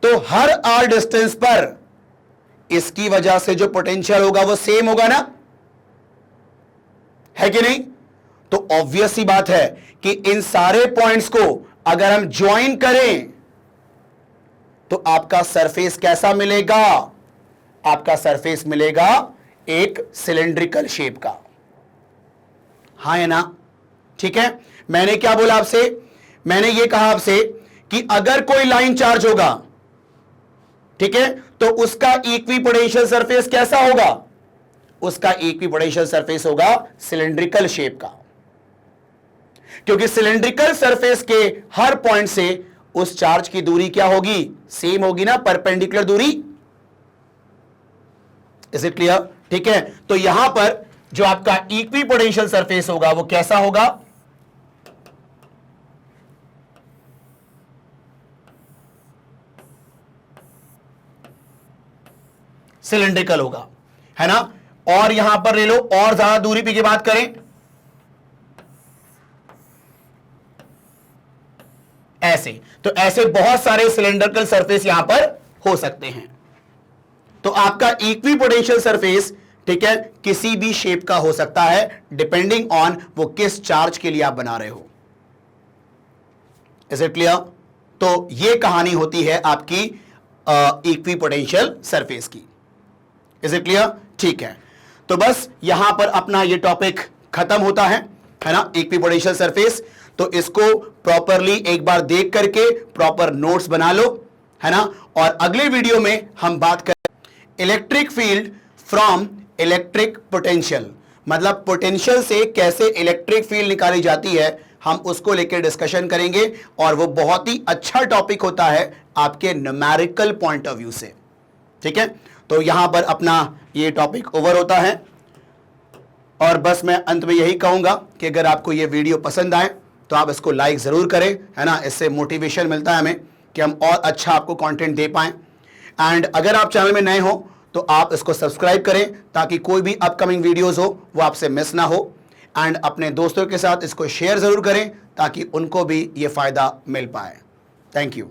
तो हर आर डिस्टेंस पर इसकी वजह से जो पोटेंशियल होगा वो सेम होगा ना, है कि नहीं? तो ऑब्वियस सी बात है कि इन सारे पॉइंट्स को अगर हम ज्वाइन करें तो आपका सरफेस कैसा मिलेगा? आपका सरफेस मिलेगा एक सिलेंड्रिकल शेप का, हाँ है ना। ठीक है, मैंने क्या बोला आपसे? मैंने ये कहा आपसे कि अगर कोई लाइन चार्ज होगा, ठीक है, तो उसका इक्विपोटेंशियल सरफेस कैसा होगा? उसका इक्विपोटेंशियल सरफेस होगा सिलेंड्रिकल शेप का, क्योंकि सिलेंड्रिकल सरफेस के हर पॉइंट से उस चार्ज की दूरी क्या होगी? सेम होगी ना, परपेंडिकुलर दूरी। Is it clear? ठीक है, तो यहां पर जो आपका इक्विपोटेंशियल सरफेस होगा वो कैसा होगा? सिलेंड्रिकल होगा, है ना। और यहां पर ले लो, और ज्यादा दूरी पे की बात करें, ऐसे, तो ऐसे बहुत सारे सिलेंड्रिकल सरफेस यहां पर हो सकते हैं। तो आपका इक्विपोटेंशियल सरफेस, ठीक है, किसी भी शेप का हो सकता है, डिपेंडिंग ऑन वो किस चार्ज के लिए आप बना रहे हो। Is it clear? तो ये कहानी होती है आपकी इक्विपोटेंशियल सरफेस की। Is it clear? ठीक है, तो बस यहां पर अपना ये टॉपिक खत्म होता है ना, इक्विपोटेंशियल सरफेस। तो इसको प्रॉपरली एक बार देख करके प्रॉपर नोट्स बना लो, है ना। और अगले वीडियो में हम बात करें electric field from electric potential, मतलब पोटेंशियल से कैसे इलेक्ट्रिक फील्ड निकाली जाती है, हम उसको लेकर डिस्कशन करेंगे। और वो बहुत ही अच्छा टॉपिक होता है आपके न्यूमेरिकल पॉइंट ऑफ व्यू से। ठीक है, तो यहां पर अपना ये टॉपिक ओवर होता है। और बस मैं अंत में यही कहूंगा कि अगर आपको ये वीडियो पसंद आए तो आप इसको लाइक ज़रूर करें, है ना। इससे मोटिवेशन मिलता है हमें कि हम और अच्छा आपको कंटेंट दे पाएं। एंड अगर आप चैनल में नए हो तो आप इसको सब्सक्राइब करें ताकि कोई भी अपकमिंग वीडियोस हो वो आपसे मिस ना हो। एंड अपने दोस्तों के साथ इसको शेयर ज़रूर करें ताकि उनको भी ये फ़ायदा मिल पाए। Thank you.